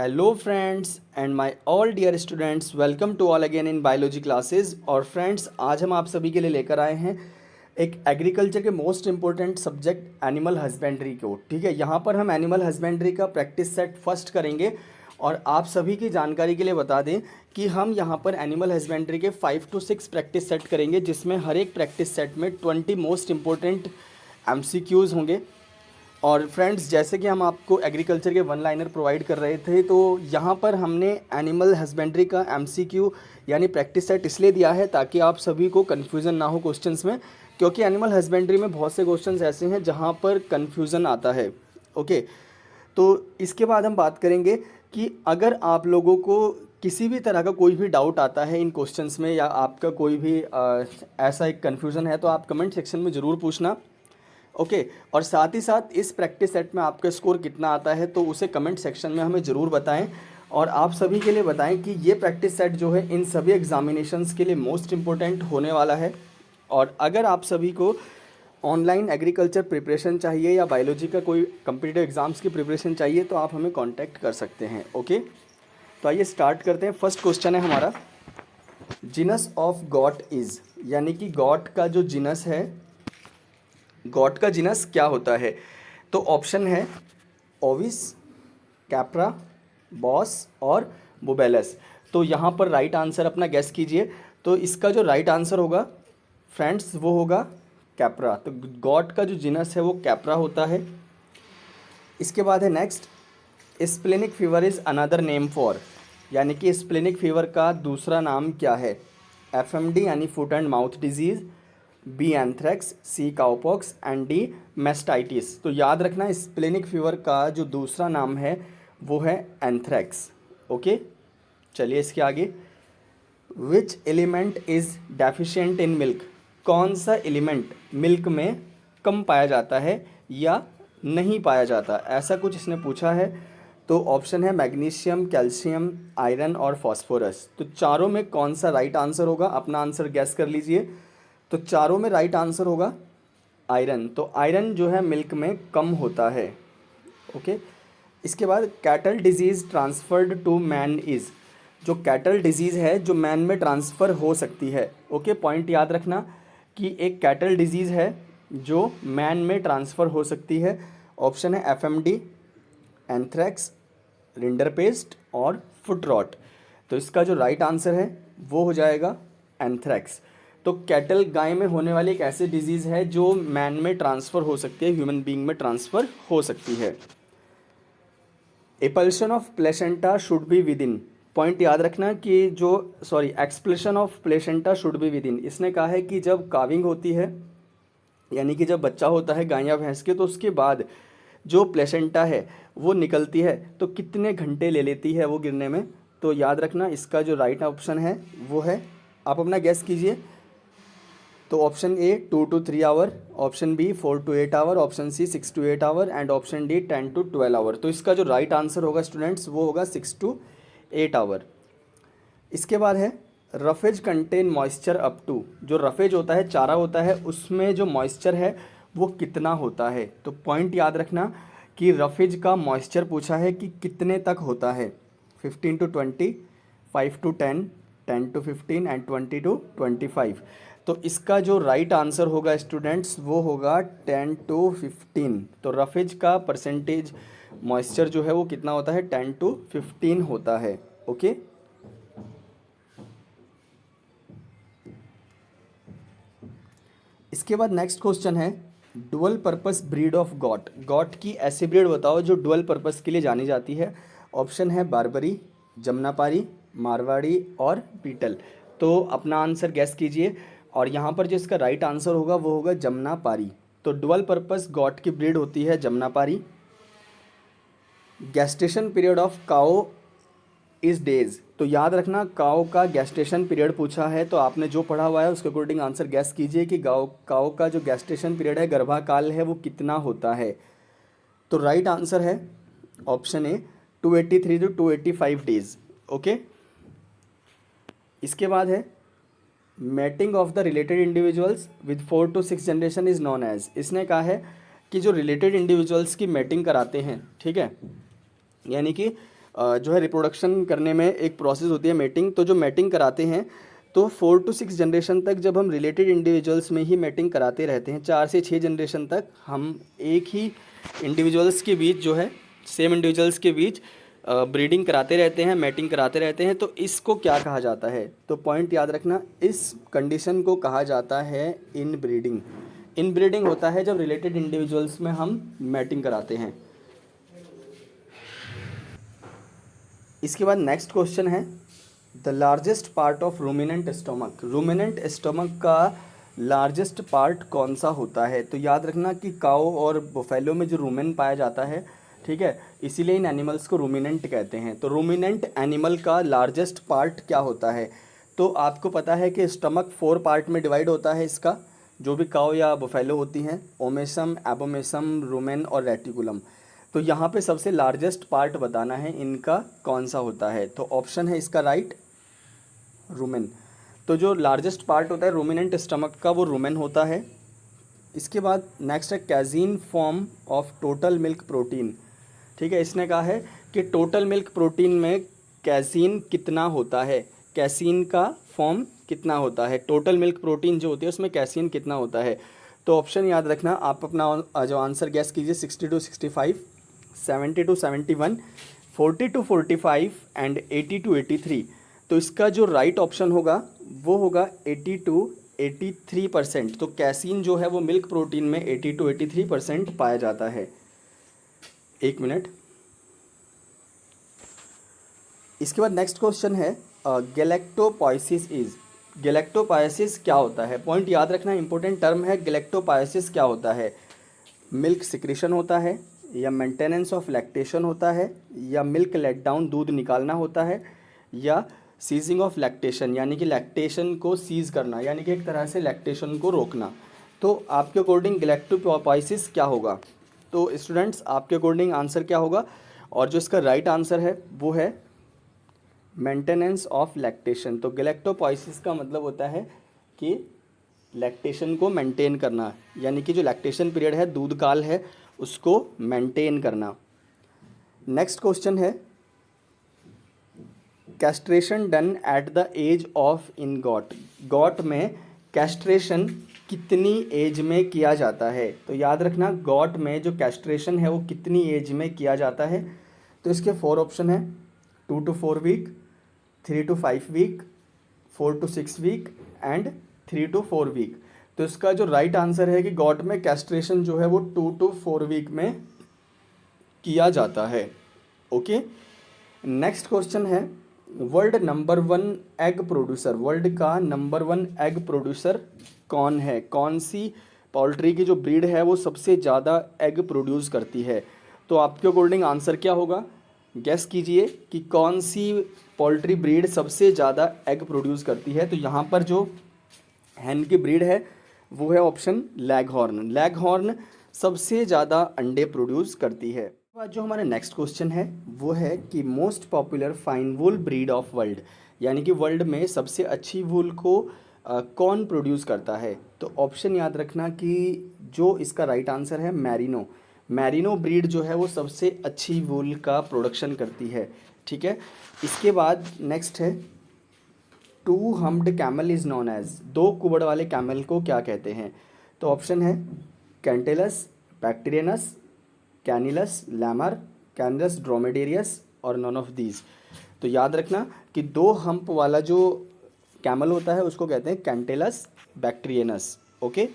Hello friends and my all dear students, welcome to all again in biology classes. और friends, आज हम आप सभी के लिए लेकर आए हैं एक एग्रीकल्चर के most important subject animal husbandry को। ठीक है, यहाँ पर हम एनिमल हस्बेंड्री का प्रैक्टिस सेट फर्स्ट करेंगे। और आप सभी की जानकारी के लिए बता दें कि हम यहाँ पर एनिमल हस्बेंड्री के 5 to 6 प्रैक्टिस सेट करेंगे, जिसमें हर एक प्रैक्टिस सेट में 20 मोस्ट इम्पोर्टेंट MCQs होंगे। और फ्रेंड्स, जैसे कि हम आपको एग्रीकल्चर के वन लाइनर प्रोवाइड कर रहे थे, तो यहाँ पर हमने एनिमल हस्बेंड्री का MCQ यानी प्रैक्टिस सेट इसलिए दिया है ताकि आप सभी को कन्फ्यूज़न ना हो क्वेश्चंस में, क्योंकि एनिमल हस्बेंड्री में बहुत से क्वेश्चंस ऐसे हैं जहाँ पर कन्फ्यूज़न आता है। ओके, तो इसके बाद हम बात करेंगे कि अगर आप लोगों को किसी भी तरह का कोई भी डाउट आता है इन क्वेश्चंस में, या आपका कोई भी ऐसा एक कन्फ्यूज़न है, तो आप कमेंट सेक्शन में ज़रूर पूछना। ओके, और साथ ही साथ इस प्रैक्टिस सेट में आपका स्कोर कितना आता है तो उसे कमेंट सेक्शन में हमें ज़रूर बताएं। और आप सभी के लिए बताएं कि ये प्रैक्टिस सेट जो है इन सभी एग्जामिनेशंस के लिए मोस्ट इम्पोर्टेंट होने वाला है। और अगर आप सभी को ऑनलाइन एग्रीकल्चर प्रिपरेशन चाहिए या बायोलॉजी का कोई कम्पिटिटिव एग्ज़ाम्स की प्रिपरेशन चाहिए, तो आप हमें कॉन्टैक्ट कर सकते हैं। ओके, तो आइए स्टार्ट करते हैं। फर्स्ट क्वेश्चन है हमारा, जीनस ऑफ गॉट इज़, यानी कि गॉट का जो जीनस है, गॉट का जीनस क्या होता है। तो ऑप्शन है ओविस, कैप्रा, बॉस और बुबेलस। तो यहाँ पर राइट आंसर अपना गेस कीजिए। तो इसका जो राइट आंसर होगा फ्रेंड्स वो होगा कैप्रा। तो गॉट का जो जीनस है वो कैप्रा होता है। इसके बाद है next, splenic fever is another name for, यानी कि स्प्लेनिक फीवर का दूसरा नाम क्या है। FMD यानी foot and mouth disease, B anthrax, C cowpox and D mastitis. तो याद रखना, स्प्लेनिक फीवर का जो दूसरा नाम है वो है एंथ्रेक्स। ओके, चलिए इसके आगे, which element is deficient in milk, कौन सा एलिमेंट मिल्क में कम पाया जाता है या नहीं पाया जाता, ऐसा कुछ इसने पूछा है। तो ऑप्शन है मैग्नीशियम, कैल्शियम, आयरन और फॉस्फोरस। तो चारों में कौन सा राइट आंसर होगा, अपना आंसर गैस कर लीजिए। तो चारों में राइट आंसर होगा आयरन। तो आयरन जो है मिल्क में कम होता है। ओके, इसके बाद cattle disease transferred to man is, जो कैटल डिजीज़ है जो मैन में ट्रांसफ़र हो सकती है। ओके, पॉइंट याद रखना कि एक कैटल डिजीज़ है जो मैन में ट्रांसफ़र हो सकती है। ऑप्शन है FMD, एंथ्रेक्स, रिंडरपेस्ट और फुट रॉट। तो इसका जो राइट आंसर है वो हो जाएगा एंथ्रेक्स। तो कैटल गाय में होने वाली एक ऐसी डिजीज़ है जो मैन में ट्रांसफ़र हो सकती है, ह्यूमन बीइंग में ट्रांसफ़र हो सकती है। Expulsion of placenta should be within, point याद रखना कि जो expulsion of placenta should be within, इसने कहा है कि जब काविंग होती है, यानी कि जब बच्चा होता है गाय या भैंस के, तो उसके बाद जो प्लेसेंटा है वो निकलती है तो कितने घंटे ले लेती है वो गिरने में। तो याद रखना, इसका जो राइट ऑप्शन है वो है, आप अपना गैस कीजिए। तो option A 2 to 3 hour, option B 4 to 8 hour, option C 6 to 8 hour and option D 10 to 12 hour. तो इसका जो राइट आंसर होगा स्टूडेंट्स वो होगा 6 to 8 आवर। इसके बाद है roughage contain moisture up to, जो रफेज होता है, चारा होता है, उसमें जो मॉइस्चर है वो कितना होता है। तो पॉइंट याद रखना कि रफेज का मॉइस्चर पूछा है कि कितने तक होता है, 15 to 20, 5 to 10, 10 to 15 and 20 to 25। तो इसका जो राइट आंसर होगा स्टूडेंट्स वो होगा 10 to 15। तो रफेज का परसेंटेज मॉइस्चर जो है वो कितना होता है, 10 to 15 होता है। ओके, इसके बाद नेक्स्ट क्वेश्चन है, dual purpose breed of got, got की ऐसी ब्रीड बताओ जो डुअल पर्पस के लिए जानी जाती है। ऑप्शन है बारबरी, जमनापारी, मारवाड़ी और बीटल। तो अपना आंसर गैस कीजिए। और यहाँ पर जो इसका राइट आंसर होगा वो होगा जमनापारी। तो डुअल पर्पस गॉट की ब्रीड होती है Jamnapari. Gestation period of cow is days, तो याद रखना काओ का गैस्टेशन पीरियड पूछा है, तो आपने जो पढ़ा हुआ है उसके अकॉर्डिंग आंसर गैस कीजिए कि काओ का जो गैस्टेशन पीरियड है, गर्भाकाल है, वो कितना होता है। तो राइट आंसर है option A 283 to 285 days. Okay, इसके बाद है mating of the related individuals with 4 to 6 generation is known as, इसने कहा है कि जो रिलेटेड इंडिविजुअल्स की मैटिंग कराते हैं, ठीक है, यानी कि जो है रिप्रोडक्शन करने में एक प्रोसेस होती है मेटिंग। तो जो मेटिंग कराते हैं तो 4 to 6 जनरेशन तक जब हम रिलेटेड इंडिविजुअल्स में ही मेटिंग कराते रहते हैं, 4 से 6 जनरेशन तक हम एक ही इंडिविजुअल्स के बीच जो है सेम इंडिविजुअल्स के बीच ब्रीडिंग कराते रहते हैं, मैटिंग कराते रहते हैं। तो इसको क्या कहा जाता है? तो पॉइंट याद रखना, इस कंडीशन को कहा जाता है इनब्रीडिंग। इनब्रीडिंग होता है जब रिलेटेड इंडिविजुअल्स में हम मैटिंग कराते हैं। इसके बाद नेक्स्ट क्वेश्चन है, the largest part of ruminant stomach. Ruminant stomach का लार्जेस्ट पार्ट कौन सा होता है? तो याद रखना कि काऊ और बुफेलो में जो रूमेन पाया जाता है, ठीक है, इसीलिए इन एनिमल्स को रूमिनेंट कहते हैं। तो रूमिनेंट एनिमल का लार्जेस्ट पार्ट क्या होता है? तो आपको पता है कि स्टमक 4 पार्ट में डिवाइड होता है इसका, जो भी काऊ या बुफेलो होती हैं, ओमेसम, एबोमेसम, रूमेन और रेटिकुलम। तो यहाँ पे सबसे लार्जेस्ट पार्ट बताना है इनका कौन सा होता है। तो ऑप्शन है इसका राइट, रूमेन। तो जो लार्जेस्ट पार्ट होता है रूमिनेंट स्टमक का वो रूमेन होता है। इसके बाद नेक्स्ट है casein form of total milk protein. ठीक है, इसने कहा है कि टोटल मिल्क प्रोटीन में कैसीन कितना होता है, कैसीन का फॉर्म कितना होता है, टोटल मिल्क प्रोटीन जो होती है उसमें कैसीन कितना होता है। तो ऑप्शन याद रखना, आप अपना जो आंसर गैस कीजिए, 60 to 65, 70 to 71, 40 to 45 and 80 to 83। तो इसका जो राइट ऑप्शन होगा वो होगा 80 to 83%। तो कैसीन जो है वो मिल्क प्रोटीन में 80 to 83% पाया जाता है। एक मिनट। इसके बाद नेक्स्ट क्वेश्चन है, गैलेक्टोपाइसिस इज। गैलेक्टोपाइसिस क्या होता है? पॉइंट याद रखना, इंपॉर्टेंट टर्म है। गैलेक्टोपाइसिस क्या होता है? मिल्क सिक्रेशन होता है, या मेंटेनेंस ऑफ लैक्टेशन होता है, या मिल्क लेट डाउन, दूध निकालना होता है, या सीजिंग ऑफ लैक्टेशन यानी कि लैक्टेशन को सीज करना, यानी कि एक तरह से लैक्टेशन को रोकना। तो आपके अकॉर्डिंग गैलेक्टोपाइसिस क्या होगा? तो स्टूडेंट्स आपके अकॉर्डिंग आंसर क्या होगा? और जो इसका राइट आंसर है वो है मेंटेनेंस ऑफ लैक्टेशन। तो गैलेक्टोपाइसिस का मतलब होता है कि लैक्टेशन को मेंटेन करना, यानी कि जो लैक्टेशन पीरियड है, दूध काल है, उसको मेंटेन करना। नेक्स्ट क्वेश्चन है, castration done at the age of in goat. Goat में कैस्ट्रेशन कितनी एज में किया जाता है? तो याद रखना, गॉट में जो कैस्ट्रेशन है वो कितनी एज में किया जाता है? तो इसके 4 ऑप्शन है, 2 to 4 week, 3 to 5 week, 4 to 6 week and 3 to 4 week. तो इसका जो राइट आंसर है कि गॉट में कैस्ट्रेशन जो है वो 2 to 4 वीक में किया जाता है। ओके। नेक्स्ट क्वेश्चन है, world number 1 egg producer. World का नंबर 1 एग प्रोड्यूसर कौन है? कौन सी पोल्ट्री की जो ब्रीड है वो सबसे ज़्यादा एग प्रोड्यूस करती है? तो आपके अकॉर्डिंग आंसर क्या होगा? गेस कीजिए कि कौन सी पोल्ट्री ब्रीड सबसे ज़्यादा एग प्रोड्यूस करती है। तो यहाँ पर जो हैन की ब्रीड है वो है ऑप्शन लैगहॉर्न। लैगहॉर्न सबसे ज़्यादा अंडे प्रोड्यूस करती है। बाद जो हमारा नेक्स्ट क्वेश्चन है वो है कि most popular fine wool breed of world, यानी कि वर्ल्ड में सबसे अच्छी वूल को कौन प्रोड्यूस करता है? तो ऑप्शन याद रखना कि जो इसका राइट आंसर है मैरिनो। मैरिनो ब्रीड जो है वो सबसे अच्छी वूल का प्रोडक्शन करती है। ठीक है। इसके बाद नेक्स्ट है, 2 humped camel is known as. 2 कुबड़ वाले कैमल को क्या कहते हैं? तो ऑप्शन है कैंटेलस, बैक्टीरियनस, कैनिलस लैमर, कैनिलस ड्रोमेडेरियस और नॉन ऑफ दीज। तो याद रखना कि 2 हम्प वाला जो कैमल होता है उसको कहते हैं कैंटेलस बैक्टीरियनस। ओके।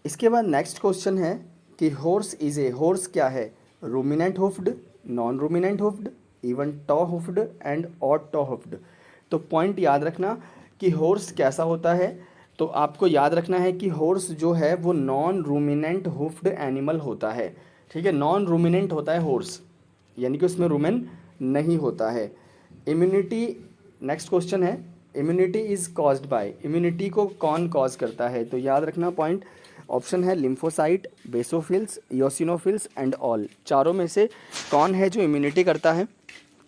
इसके बाद नेक्स्ट क्वेश्चन है कि हॉर्स इज ए। हॉर्स क्या है? Ruminant hoofed, non ruminant hoofed, even toe hoofed and odd toe hoofed. तो पॉइंट याद रखना कि हॉर्स कैसा होता है। तो आपको याद रखना है कि हॉर्स जो है वो नॉन रूमिनेंट हुफ्ड एनिमल होता है। ठीक है, नॉन रूमिनेंट होता है हॉर्स, यानी कि उसमें रूमेन नहीं होता है। इम्यूनिटी, नेक्स्ट क्वेश्चन है, immunity is caused by. Immunity को कौन कॉज करता है? तो याद रखना पॉइंट, ऑप्शन है lymphocyte, basophils, eosinophils and all. चारों में से कौन है जो इम्यूनिटी करता है?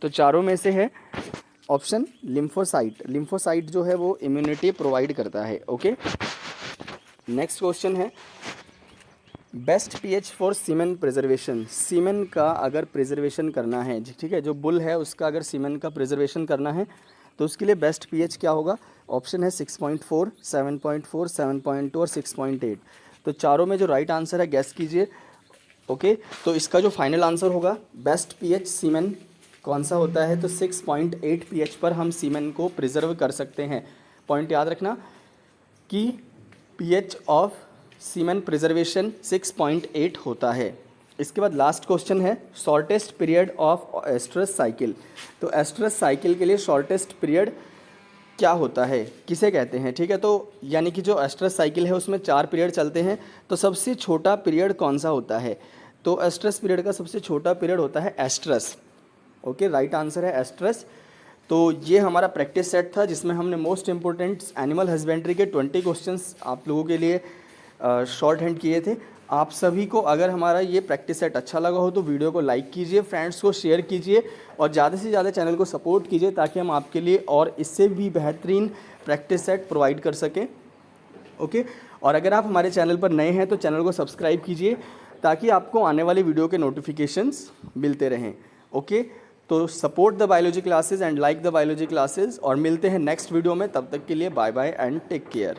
तो चारों में से है ऑप्शन लिम्फोसाइट। लिम्फोसाइट जो है वो इम्यूनिटी प्रोवाइड करता है। ओके। नेक्स्ट क्वेश्चन है, best pH for semen preservation, semen का अगर प्रिजर्वेशन करना है, ठीक है, जो बुल है उसका अगर सीमेन का प्रिजर्वेशन करना है तो उसके लिए बेस्ट पीएच क्या होगा? ऑप्शन है 6.4, 7.4, 7.2 और 6.8। तो चारों में जो राइट आंसर है गैस कीजिए। ओके, तो इसका जो फाइनल आंसर होगा बेस्ट पीएच सीमेन कौन सा होता है? तो 6.8 पीएच पर हम सीमेन को प्रिजर्व कर सकते हैं। पॉइंट याद रखना कि पीएच ऑफ सीमेन प्रिजर्वेशन 6.8 होता है। इसके बाद लास्ट क्वेश्चन है shortest period of estrus cycle. तो एस्ट्रस साइकिल के लिए शॉर्टेस्ट पीरियड क्या होता है, किसे कहते हैं? ठीक है, तो यानी कि जो एस्ट्रस साइकिल है उसमें 4 पीरियड चलते हैं, तो सबसे छोटा पीरियड कौन सा होता है? तो एस्ट्रस पीरियड का सबसे छोटा पीरियड होता है एस्ट्रस। ओके, राइट आंसर है एस्ट्रस। तो ये हमारा प्रैक्टिस सेट था जिसमें हमने मोस्ट इंपॉर्टेंट एनिमल हस्बेंड्री के 20 क्वेश्चंस आप लोगों के लिए शॉर्ट हैंड किए थे। आप सभी को अगर हमारा ये प्रैक्टिस सेट अच्छा लगा हो तो वीडियो को लाइक कीजिए, फ्रेंड्स को शेयर कीजिए और ज़्यादा से ज़्यादा चैनल को सपोर्ट कीजिए ताकि हम आपके लिए और इससे भी बेहतरीन प्रैक्टिस सेट प्रोवाइड कर सकें। ओके, और अगर आप हमारे चैनल पर नए हैं तो चैनल को सब्सक्राइब कीजिए ताकि आपको आने वाली वीडियो के नोटिफिकेशंस मिलते रहें। ओके, तो support the biology classes and like the biology classes और मिलते हैं नेक्स्ट वीडियो में। तब तक के लिए bye bye and take care.